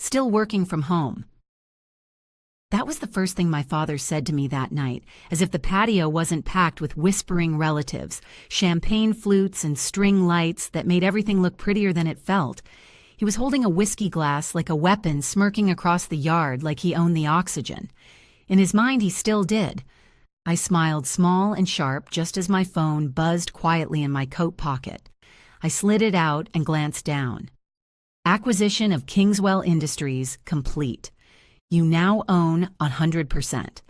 still working from home." That was the first thing my father said to me that night, as if the patio wasn't packed with whispering relatives, champagne flutes and string lights that made everything look prettier than it felt. He was holding a whiskey glass like a weapon, smirking across the yard like he owned the oxygen. In his mind, he still did. I smiled small and sharp just as my phone buzzed quietly in my coat pocket. I slid it out and glanced down. "Acquisition of Kingswell Industries complete. You now own 100%.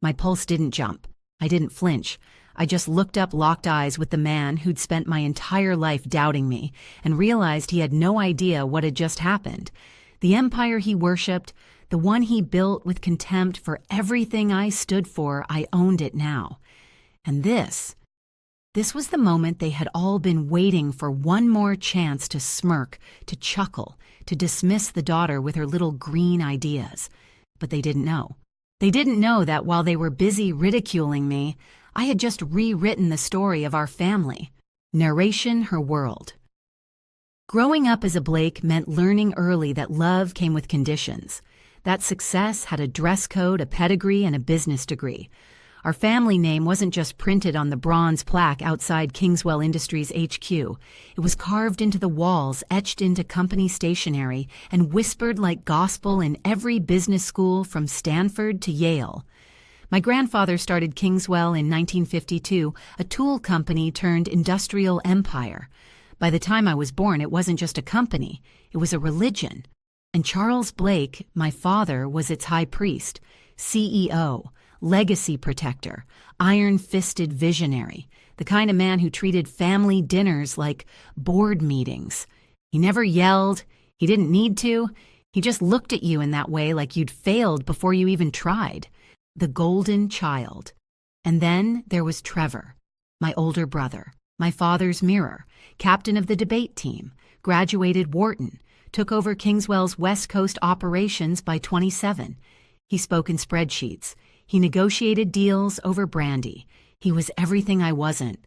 My pulse didn't jump. I didn't flinch. I just looked up, locked eyes with the man who'd spent my entire life doubting me, and realized he had no idea what had just happened. The empire he worshipped, the one he built with contempt for everything I stood for, I owned it now. And this was the moment they had all been waiting for, one more chance to smirk, to chuckle, to dismiss the daughter with her little green ideas. But they didn't know. They didn't know that while they were busy ridiculing me, I had just rewritten the story of our family. Narration her world. Growing up as a Blake meant learning early that love came with conditions, that success had a dress code, a pedigree, and a business degree. Our family name wasn't just printed on the bronze plaque outside Kingswell Industries HQ. It was carved into the walls, etched into company stationery, and whispered like gospel in every business school from Stanford to Yale. My grandfather started Kingswell in 1952, a tool company turned industrial empire. By the time I was born, it wasn't just a company, it was a religion. And Charles Blake, my father, was its high priest, CEO, legacy protector, iron-fisted visionary, the kind of man who treated family dinners like board meetings. He never yelled, he didn't need to, he just looked at you in that way like you'd failed before you even tried. The golden child. And then there was Trevor, my older brother, my father's mirror, captain of the debate team, graduated Wharton, took over Kingswell's West Coast operations by 27. He spoke in spreadsheets. He negotiated deals over brandy. He was everything I wasn't,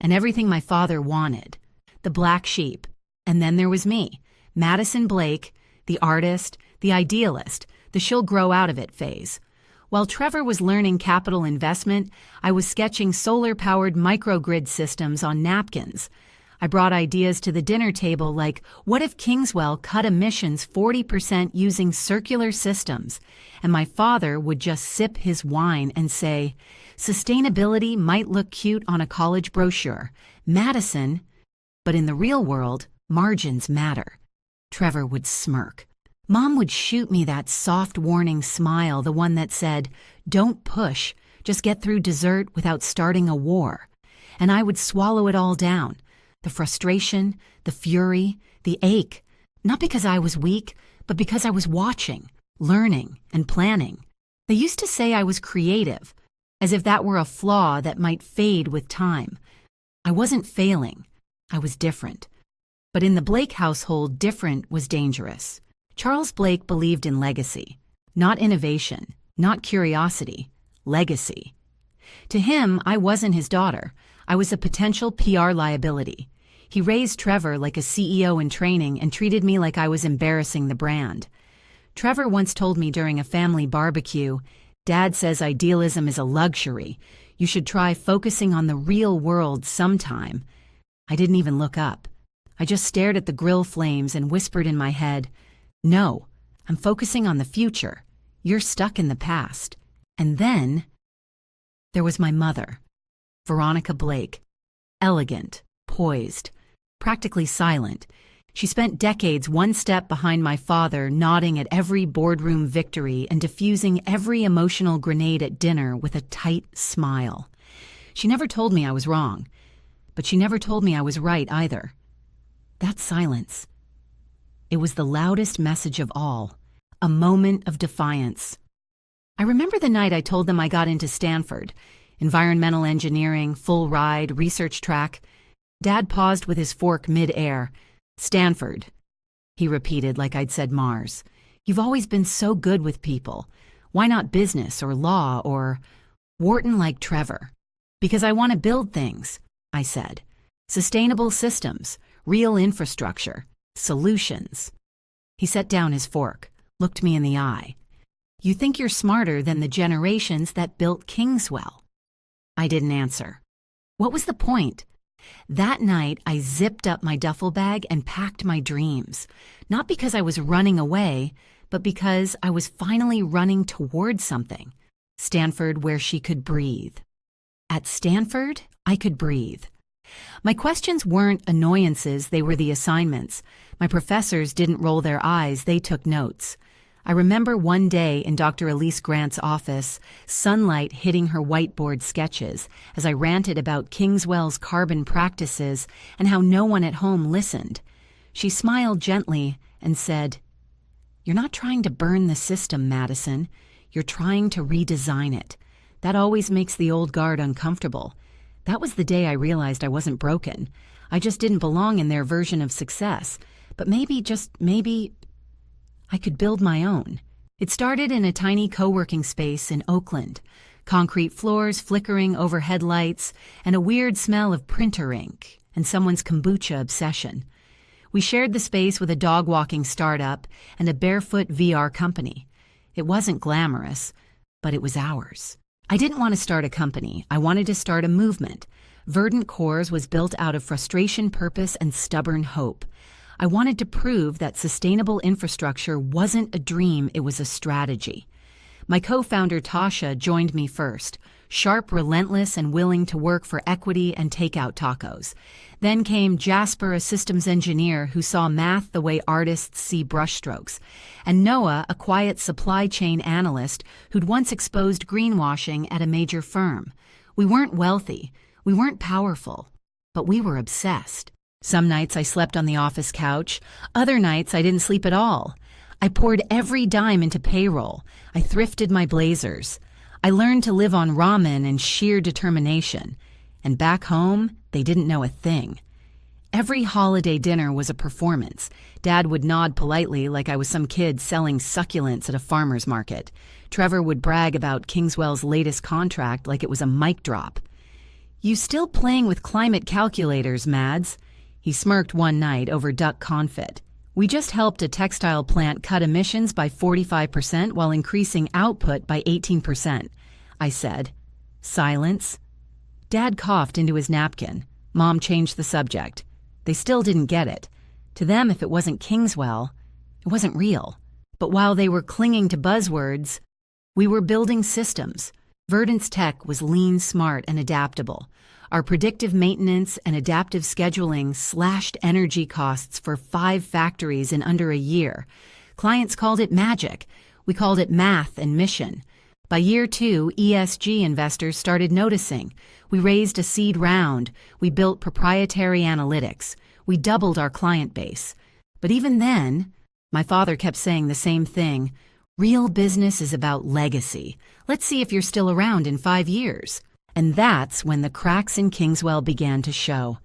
and everything my father wanted. The black sheep. And then there was me, Madison Blake, the artist, the idealist, the she'll grow out of it phase. While Trevor was learning capital investment, I was sketching solar-powered microgrid systems on napkins. I brought ideas to the dinner table like, what if Kingswell cut emissions 40% using circular systems? And my father would just sip his wine and say, sustainability might look cute on a college brochure, Madison, but in the real world, margins matter. Trevor would smirk. Mom would shoot me that soft warning smile, the one that said, don't push, just get through dessert without starting a war. And I would swallow it all down. The frustration, the fury, the ache, not because I was weak, but because I was watching, learning, and planning. They used to say I was creative, as if that were a flaw that might fade with time. I wasn't failing. I was different. But in the Blake household, different was dangerous. Charles Blake believed in legacy, not innovation, not curiosity, legacy. To him, I wasn't his daughter. I was a potential PR liability. He raised Trevor like a CEO in training and treated me like I was embarrassing the brand. Trevor once told me during a family barbecue, Dad says idealism is a luxury. You should try focusing on the real world sometime. I didn't even look up. I just stared at the grill flames and whispered in my head, no, I'm focusing on the future. You're stuck in the past. And then there was my mother, Veronica Blake, elegant, poised, practically silent. She spent decades one step behind my father, nodding at every boardroom victory and diffusing every emotional grenade at dinner with a tight smile. She never told me I was wrong, but she never told me I was right either. That silence. It was the loudest message of all, a moment of defiance. I remember the night I told them I got into Stanford, environmental engineering, full ride, research track. Dad paused with his fork mid-air. Stanford, he repeated like I'd said Mars. You've always been so good with people. Why not business or law or Wharton like Trevor? Because I want to build things, I said. Sustainable systems, real infrastructure, solutions. He set down his fork, looked me in the eye. "You think you're smarter than the generations that built Kingswell?" I didn't answer. What was the point? That night, I zipped up my duffel bag and packed my dreams. Not because I was running away, but because I was finally running toward something. Stanford, where she could breathe. At Stanford, I could breathe. My questions weren't annoyances, they were the assignments. My professors didn't roll their eyes, they took notes. I remember one day in Dr. Elise Grant's office, sunlight hitting her whiteboard sketches as I ranted about Kingswell's carbon practices and how no one at home listened. She smiled gently and said, "You're not trying to burn the system, Madison. You're trying to redesign it. That always makes the old guard uncomfortable." That was the day I realized I wasn't broken. I just didn't belong in their version of success. But maybe, just maybe, I could build my own. It started in a tiny co-working space in Oakland. Concrete floors, flickering overhead lights, and a weird smell of printer ink and someone's kombucha obsession. We shared the space with a dog-walking startup and a barefoot VR company. It wasn't glamorous, but it was ours. I didn't want to start a company. I wanted to start a movement. Verdant Cores was built out of frustration, purpose, and stubborn hope. I wanted to prove that sustainable infrastructure wasn't a dream, it was a strategy. My co-founder Tasha joined me first, sharp, relentless, and willing to work for equity and take out tacos. Then came Jasper, a systems engineer who saw math the way artists see brushstrokes, and Noah, a quiet supply chain analyst who'd once exposed greenwashing at a major firm. We weren't wealthy, we weren't powerful, but we were obsessed. Some nights I slept on the office couch, other nights I didn't sleep at all. I poured every dime into payroll. I thrifted my blazers. I learned to live on ramen and sheer determination. And back home, they didn't know a thing. Every holiday dinner was a performance. Dad would nod politely like I was some kid selling succulents at a farmer's market. Trevor would brag about Kingswell's latest contract like it was a mic drop. "You still playing with climate calculators, Mads?" He smirked one night over duck confit. "We just helped a textile plant cut emissions by 45% while increasing output by 18%. I said. Silence. Dad coughed into his napkin. Mom changed the subject. They still didn't get it. To them, if it wasn't Kingswell, it wasn't real. But while they were clinging to buzzwords, we were building systems. Verdant's tech was lean, smart, and adaptable. Our predictive maintenance and adaptive scheduling slashed energy costs for 5 factories in under a year. Clients called it magic. We called it math and mission. By year 2, ESG investors started noticing. We raised a seed round. We built proprietary analytics. We doubled our client base. But even then, my father kept saying the same thing. Real business is about legacy. Let's see if you're still around in 5 years. And that's when the cracks in Kingswell began to show.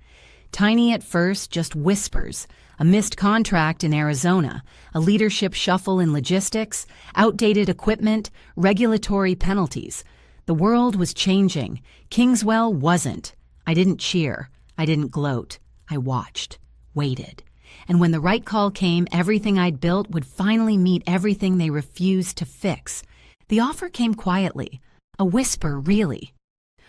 Tiny at first, just whispers. A missed contract in Arizona, a leadership shuffle in logistics, outdated equipment, regulatory penalties. The world was changing. Kingswell wasn't. I didn't cheer. I didn't gloat. I watched, waited. And when the right call came, everything I'd built would finally meet everything they refused to fix. The offer came quietly. A whisper, really.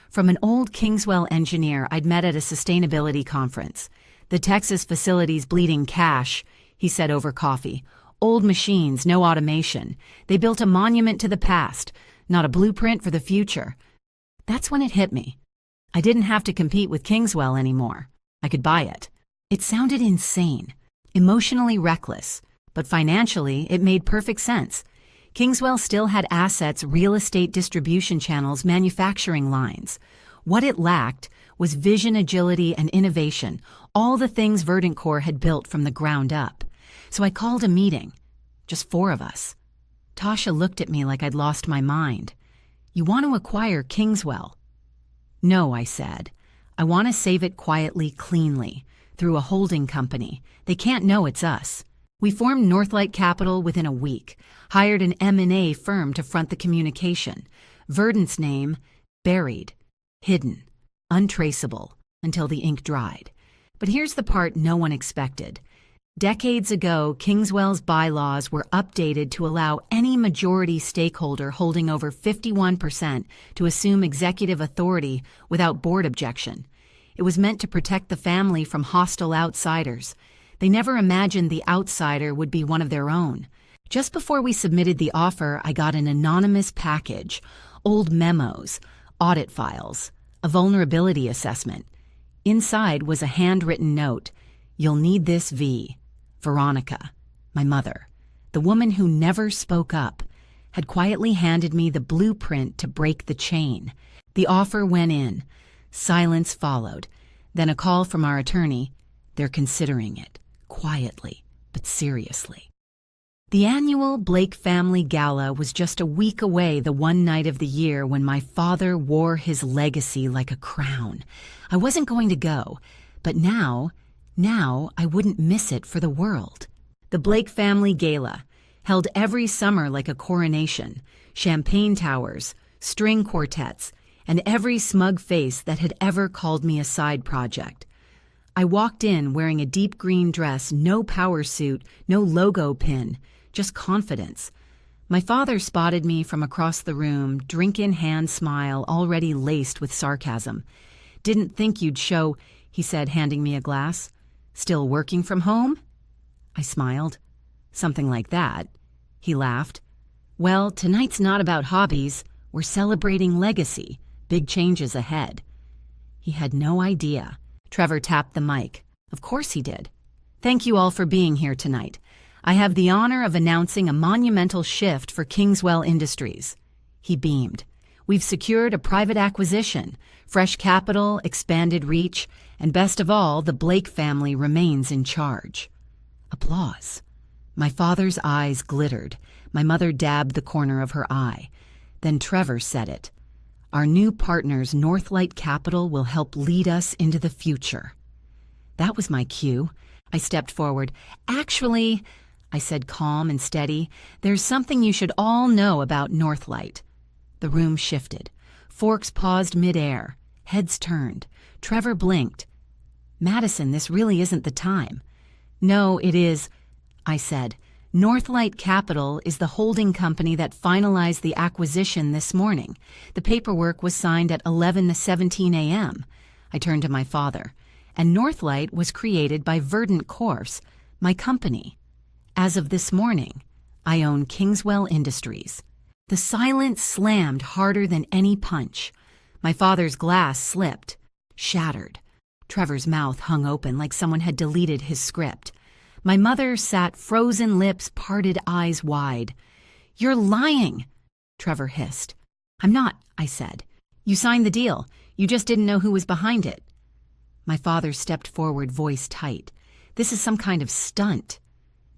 From an old Kingswell engineer I'd met at a sustainability conference. "The Texas facility's bleeding cash," he said over coffee. "Old machines, no automation. They built a monument to the past, not a blueprint for the future." That's when it hit me. I didn't have to compete with Kingswell anymore. I could buy it. It sounded insane, emotionally reckless, but financially it made perfect sense. Kingswell still had assets, real estate distribution channels, manufacturing lines. What it lacked was vision, agility, and innovation, all the things Verdant Core had built from the ground up. So I called a meeting, just 4 of us. Tasha looked at me like I'd lost my mind. "You want to acquire Kingswell?" "No," I said. "I want to save it quietly, cleanly, through a holding company. They can't know it's us." We formed Northlight Capital within a week, hired an M&A firm to front the communication. Verdant's name, buried, hidden, untraceable, until the ink dried. But here's the part no one expected. Decades ago, Kingswell's bylaws were updated to allow any majority stakeholder holding over 51% to assume executive authority without board objection. It was meant to protect the family from hostile outsiders. They never imagined the outsider would be one of their own. Just before we submitted the offer, I got an anonymous package, old memos, audit files, a vulnerability assessment. Inside was a handwritten note. "You'll need this, V." Veronica, my mother, the woman who never spoke up, had quietly handed me the blueprint to break the chain. The offer went in. Silence followed. Then a call from our attorney. They're considering it, quietly, but seriously. The annual Blake family Gala was just a week away, the one night of the year when my father wore his legacy like a crown. I wasn't going to go, but now I wouldn't miss it for the world. The Blake family Gala, held every summer like a coronation, champagne towers, string quartets, and every smug face that had ever called me a side project. I walked in wearing a deep green dress, no power suit, no logo pin, just confidence. My father spotted me from across the room, drink in hand smile already laced with sarcasm. "Didn't think you'd show," he said, handing me a glass. "Still working from home?" I smiled. "Something like that." He laughed. "Well, tonight's not about hobbies. We're celebrating legacy. Big changes ahead." He had no idea. Trevor tapped the mic. Of course he did. "Thank you all for being here tonight. I have the honor of announcing a monumental shift for Kingswell Industries." He beamed. "We've secured a private acquisition, fresh capital, expanded reach, and best of all, the Blake family remains in charge." Applause. My father's eyes glittered. My mother dabbed the corner of her eye. Then Trevor said it. "Our new partners, Northlight Capital, will help lead us into the future." That was my cue. I stepped forward. "Actually," I said, calm and steady, "there's something you should all know about Northlight." The room shifted. Forks paused midair. Heads turned. Trevor blinked. "Madison, this really isn't the time." "No, it is," I said. "Northlight Capital is the holding company that finalized the acquisition this morning. The paperwork was signed at 11:17 a.m. I turned to my father. "And Northlight was created by Verdant Corse, my company. As of this morning, I own Kingswell Industries." The silence slammed harder than any punch. My father's glass slipped, shattered. Trevor's mouth hung open like someone had deleted his script. My mother sat frozen lips, parted eyes wide. "You're lying," Trevor hissed. "I'm not," I said. "You signed the deal. You just didn't know who was behind it." My father stepped forward, voice tight. "This is some kind of stunt."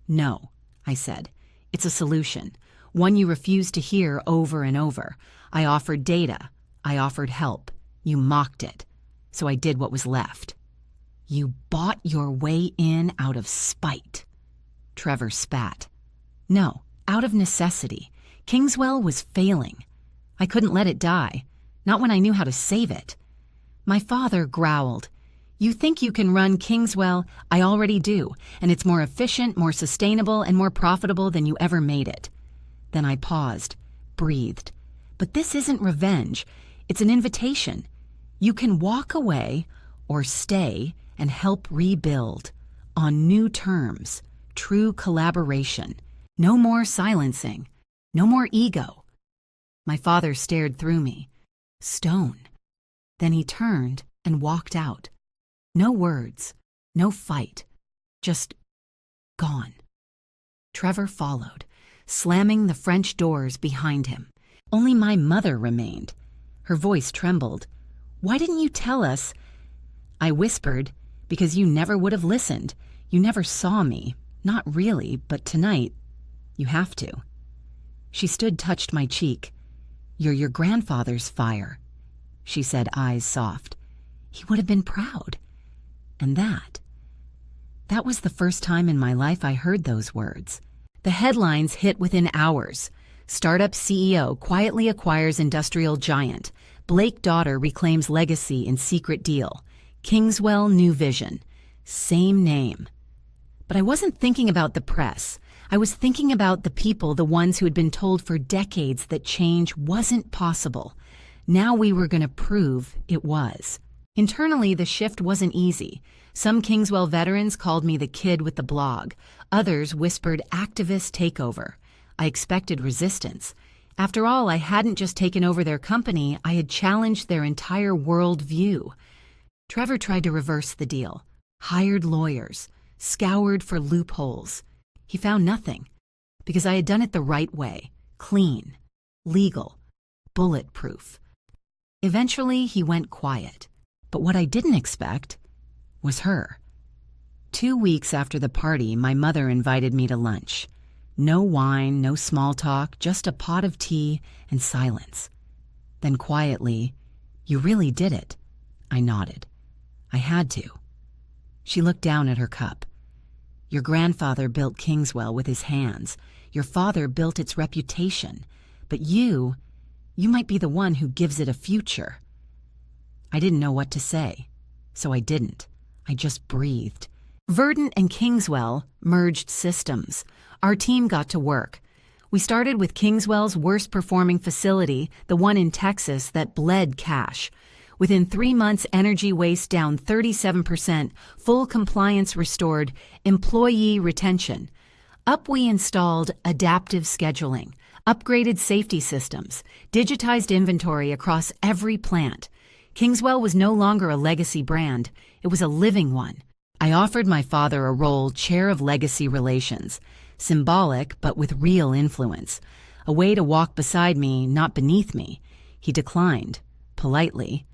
"No," I said. "It's a solution. One you refused to hear over and over. I offered data. I offered help. You mocked it. So I did what was left." "You bought your way in out of spite." Trevor spat. "No, out of necessity. Kingswell was failing. I couldn't let it die. Not when I knew how to save it." My father growled. "You think you can run Kingswell? I already do, and it's more efficient, more sustainable, and more profitable than you ever made it." Then I paused, breathed. "But this isn't revenge. It's an invitation. You can walk away or stay and help rebuild on new terms, true collaboration. No more silencing, no more ego." My father stared through me. Stone. Then he turned and walked out. No words, no fight, just gone. Trevor followed, slamming the French doors behind him. Only my mother remained. Her voice trembled. "Why didn't you tell us?" I whispered, "Because you never would have listened. You never saw me. Not really, but tonight, you have to." She stood, touched my cheek. "You're your grandfather's fire," she said, eyes soft. "He would have been proud." And that was the first time in my life I heard those words. The headlines hit within hours. Startup CEO quietly acquires industrial giant. Blake daughter reclaims legacy in secret deal. Kingswell new vision. Same name. But I wasn't thinking about the press. I was thinking about the people, the ones who had been told for decades that change wasn't possible. Now we were going to prove it was. Internally, the shift wasn't easy. Some Kingswell veterans called me the kid with the blog. Others whispered activist takeover. I expected resistance. After all, I hadn't just taken over their company, I had challenged their entire world view. Trevor tried to reverse the deal. Hired lawyers. Scoured for loopholes. He found nothing, because I had done it the right way, clean, legal, bulletproof. Eventually, he went quiet, but what I didn't expect was her. 2 weeks after the party, my mother invited me to lunch. No wine, no small talk, just a pot of tea and silence. Then quietly, "You really did it." I nodded. I had to. She looked down at her cup. "Your grandfather built Kingswell with his hands. Your father built its reputation. But you might be the one who gives it a future." I didn't know what to say, so I didn't. I just breathed. Verdant and Kingswell merged systems. Our team got to work. We started with Kingswell's worst performing facility, the one in Texas that bled cash. Within 3 months, energy waste down 37%, full compliance restored, employee retention. Up we installed adaptive scheduling, upgraded safety systems, digitized inventory across every plant. Kingswell was no longer a legacy brand, it was a living one. I offered my father a role, chair of legacy relations, symbolic but with real influence, a way to walk beside me, not beneath me. He declined, politely.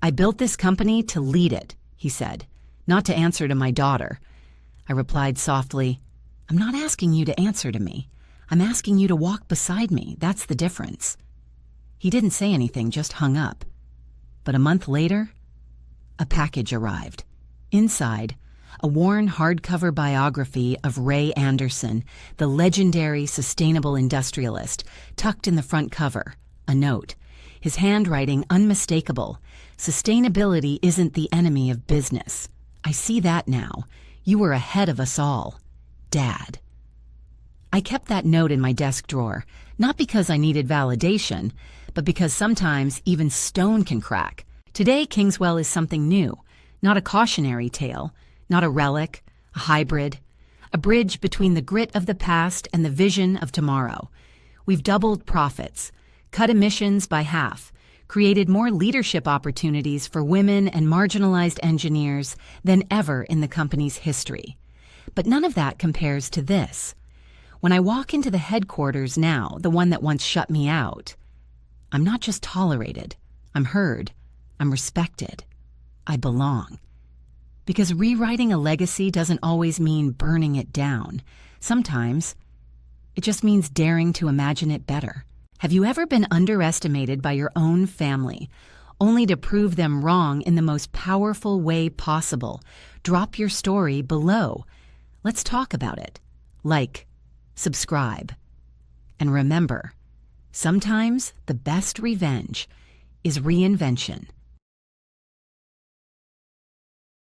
"I built this company to lead it," he said, "not to answer to my daughter." I replied softly, "I'm not asking you to answer to me. I'm asking you to walk beside me. That's the difference." He didn't say anything, just hung up. But a month later, a package arrived. Inside, a worn hardcover biography of Ray Anderson, the legendary sustainable industrialist, tucked in the front cover, a note. His handwriting unmistakable. "Sustainability isn't the enemy of business. I see that now. You were ahead of us all. Dad." I kept that note in my desk drawer, not because I needed validation, but because sometimes even stone can crack. Today, Kingswell is something new, not a cautionary tale, not a relic, a hybrid, a bridge between the grit of the past and the vision of tomorrow. We've doubled profits, cut emissions by half, created more leadership opportunities for women and marginalized engineers than ever in the company's history. But none of that compares to this. When I walk into the headquarters now, the one that once shut me out, I'm not just tolerated, I'm heard, I'm respected, I belong. Because rewriting a legacy doesn't always mean burning it down. Sometimes it just means daring to imagine it better. Have you ever been underestimated by your own family, only to prove them wrong in the most powerful way possible? Drop your story below. Let's talk about it. Like, subscribe. And remember, sometimes the best revenge is reinvention.